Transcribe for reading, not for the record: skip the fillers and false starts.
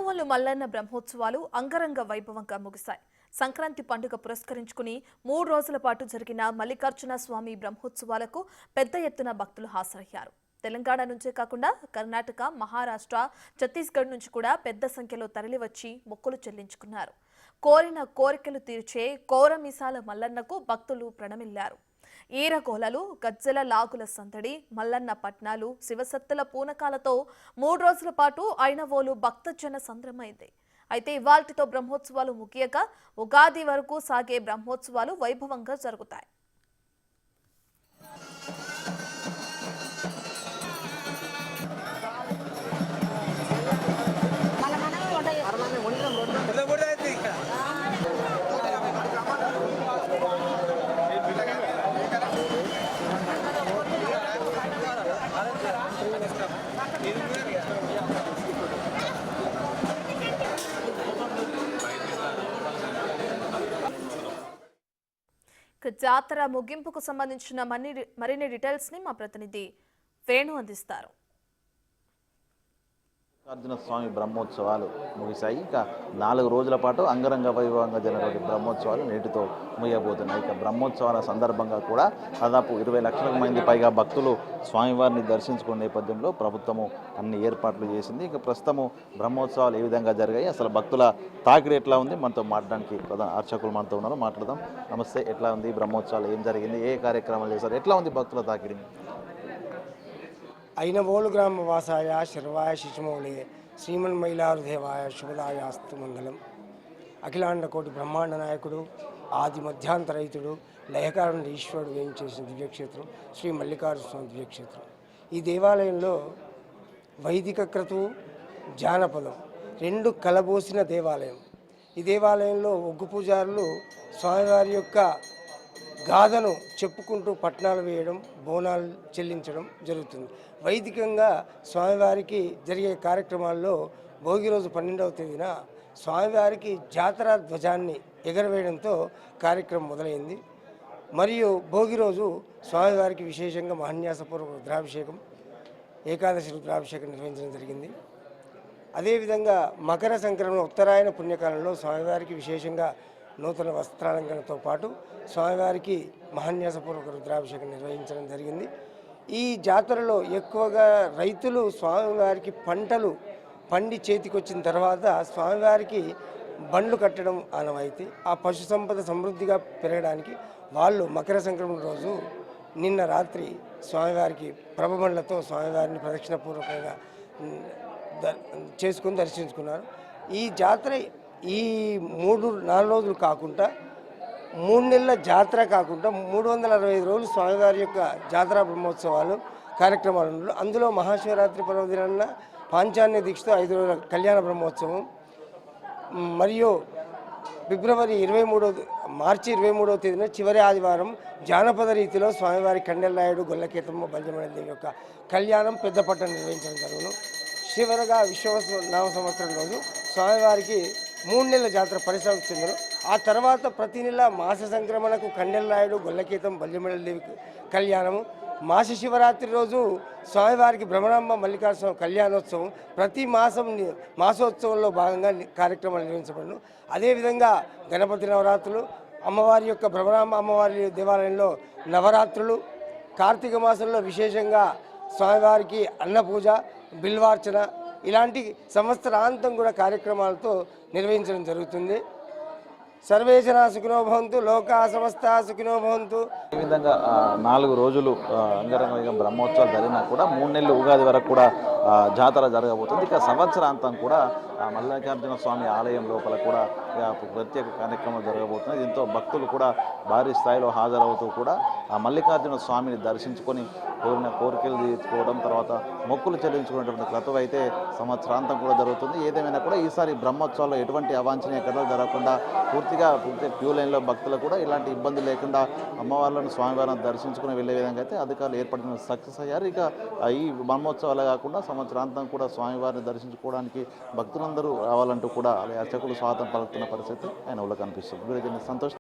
ఐనవోలు మల్లన్న బ్రహ్మోత్సవాలు అంగరంగ వైభవంగా ముగిశాయి. సంక్రాంతి పండుగ పురస్కరించుకుని 3 రోజుల పాటు జరిగిన మల్లికార్జున స్వామి బ్రహ్మోత్సవాలకు పెద్ద ఎత్తున భక్తులు హాజరయ్యారు. తెలంగాణ నుంచే కాకుండా కర్ణాటక, మహారాష్ట్ర, ఛత్తీస్గఢ్ నుంచి కూడా పెద్ద సంఖ్యలో తరలివచ్చి మొక్కులు చెల్లించుకున్నారు. కోరిన కోరికలు తీర్చే కోరమీసాల మల్లన్నకు భక్తులు ప్రణమిల్లారు. ఈరగోలలు, గజ్జల లాగుల సందడి, మల్లన్న పట్నాలు, శివసత్తుల పూనకాలతో 3 రోజుల పాటు ఐనవోలు భక్తజన సంద్రమైంది. అయితే ఇవాల్టితో బ్రహ్మోత్సవాలు ముగియగా ఉగాది వరకు సాగే బ్రహ్మోత్సవాలు వైభవంగా జరుగుతాయి. జాతర ముగింపుకు సంబంధించిన మరిన్ని డీటెయిల్స్ ని మా ప్రతినిధి వేణు అందిస్తారు. మల్లికార్జున స్వామి బ్రహ్మోత్సవాలు ముగిశాయి. ఇక 4 రోజుల పాటు అంగరంగ వైభవంగా జరిగినటువంటి బ్రహ్మోత్సవాలు నేటితో ముగియబోతున్నాయి. ఇక బ్రహ్మోత్సవాల సందర్భంగా కూడా దాదాపు 20 లక్షల మంది పైగా భక్తులు స్వామివారిని దర్శించుకునే నేపథ్యంలో ప్రభుత్వము అన్ని ఏర్పాట్లు చేసింది. ఇక ప్రస్తుతము బ్రహ్మోత్సవాలు ఏ విధంగా జరిగాయి, అసలు భక్తుల తాకిడి ఎట్లా ఉంది, మనతో మాట్లాడడానికి ప్రధాన అర్చకులు మనతో ఉన్నారు, మాట్లాడదాం. నమస్తే, ఎట్లా ఉంది బ్రహ్మోత్సవాలు, ఏం జరిగింది, ఏ కార్యక్రమాలు చేశారు, ఎట్లా ఉంది భక్తుల తాకిడి? ఐనవోలు గ్రామ వాసాయ శర్వాయ శిశుమౌళే శ్రీమన్మైలారుదేవాయ శుభదాయాస్తు మంగళం. అఖిలాండ కోటి బ్రహ్మాండ నాయకుడు, ఆది మధ్యాంతరహితుడు, లయకారుడు ఈశ్వరుడు వేయించేసిన దివ్యక్షేత్రం శ్రీ మల్లికార్జున స్వామి దివ్యక్షేత్రం. ఈ దేవాలయంలో వైదిక క్రతువు, జానపదం రెండు కలబోసిన దేవాలయం. ఈ దేవాలయంలో ఒగ్గు పూజారులు స్వామివారి యొక్క గాథను చెప్పుకుంటూ పట్నాలు వేయడం, బోనాలు చెల్లించడం జరుగుతుంది. వైదికంగా స్వామివారికి జరిగే కార్యక్రమాల్లో భోగి రోజు 12వ తేదీన స్వామివారికి జాతర ధ్వజాన్ని ఎగరవేయడంతో కార్యక్రమం మొదలైంది. మరియు భోగి రోజు స్వామివారికి విశేషంగా మహాన్యాసపూర్వక రుద్రాభిషేకం, ఏకాదశి రుద్రాభిషేకం నిర్వహించడం జరిగింది. అదేవిధంగా మకర సంక్రమణ ఉత్తరాయణ పుణ్యకాలంలో స్వామివారికి విశేషంగా నూతన వస్త్రాలంకరణతో పాటు స్వామివారికి మహాన్యాసపూర్వక రుద్రాభిషేకం నిర్వహించడం జరిగింది. ఈ జాతరలో ఎక్కువగా రైతులు స్వామివారికి పంటలు పండి చేతికొచ్చిన తర్వాత స్వామివారికి బండ్లు కట్టడం ఆనవాయితీ. ఆ పశు సంపద సమృద్ధిగా పెరగడానికి వాళ్ళు మకర సంక్రమణ రోజు నిన్న రాత్రి స్వామివారికి ప్రభబండ్లతో స్వామివారిని ప్రదక్షిణపూర్వకంగా చేసుకుని దర్శించుకున్నారు. ఈ జాతర ఈ 3-4 రోజులు కాకుండా 3 నెలల జాతర కాకుండా 365 రోజులు స్వామివారి యొక్క జాతర బ్రహ్మోత్సవాలు కార్యక్రమాలు ఉన్నాయి. అందులో మహాశివరాత్రి పర్వదినాన్న పాంచాన్య దీక్షతో 5 రోజుల కళ్యాణ బ్రహ్మోత్సవం, మరియు మార్చి 23వ తేదీన చివరి ఆదివారం జానపద రీతిలో స్వామివారి కండెలనాయుడు, గొల్లకేతమ్మ, బల్జమణదేవి యొక్క కళ్యాణం పెద్ద పట్టణ నిర్వహించడం జరుగును. చివరగా నామ సంవత్సరం రోజు స్వామివారికి 3 నెలల జాతర పరిసమాప్తించను. ఆ తర్వాత ప్రతి నెల మాస సంక్రమణకు కండెలనాయుడు, గొల్లకేతం, బల్జమణదేవి కళ్యాణము, మాస శివరాత్రి రోజు స్వామివారికి భ్రమరాంబ మల్లికార్జున కళ్యాణోత్సవం, ప్రతి మాసోత్సవంలో భాగంగా కార్యక్రమాలు నిర్వహించబడును. అదేవిధంగా గణపతి నవరాత్రులు, అమ్మవారి యొక్క భ్రమరాంబ అమ్మవారి దేవాలయంలో నవరాత్రులు, కార్తీక మాసంలో విశేషంగా స్వామివారికి అన్నపూజ, బిల్వార్చన ఇలాంటి సంవత్సరాంతం కూడా కార్యక్రమాలతో నిర్వహించడం జరుగుతుంది. సర్వే జనా సుఖినో భవంతు, లోకా సమస్తా సుఖినో భవంతు. ఈ విధంగా 4 రోజులు అంగరంగ బ్రహ్మోత్సవాలు జరిగినా కూడా 3 నెలలు ఉగాది వరకు కూడా జాతర జరగబోతుంది. ఇక సంవత్సరాంతం కూడా మల్లికార్జున స్వామి ఆలయం లోపల కూడా ప్రత్యేక కార్యక్రమాలు జరగబోతున్నాయి. దీంతో భక్తులు కూడా భారీ స్థాయిలో హాజరవుతూ కూడా ఆ మల్లికార్జున స్వామిని దర్శించుకొని కోరిన కోరికలు తీర్చుకోవడం, తర్వాత మొక్కులు చెల్లించుకునేటువంటి క్రతువు అయితే సంవత్సరాంతం కూడా జరుగుతుంది. ఏదేమైనా కూడా ఈసారి బ్రహ్మోత్సవాల్లో ఎటువంటి అవాంఛనీయ ఘటనలు జరగకుండా పూర్తిగా క్యూ లైన్లో భక్తులు కూడా ఇలాంటి ఇబ్బంది లేకుండా అమ్మవార్లను స్వామివారిని దర్శించుకుని వెళ్ళే విధంగా అయితే అధికారులు ఏర్పడిన సక్సెస్ అయ్యారు. ఇక ఈ బ్రహ్మోత్సవాలే కాకుండా సంవత్సరాంతం కూడా స్వామివారిని దర్శించుకోవడానికి భక్తులందరూ రావాలంటూ కూడా అర్చకులు స్వాగతం పలుకుతున్న పరిస్థితి ఆయన కనిపిస్తుంది. సంతోష్.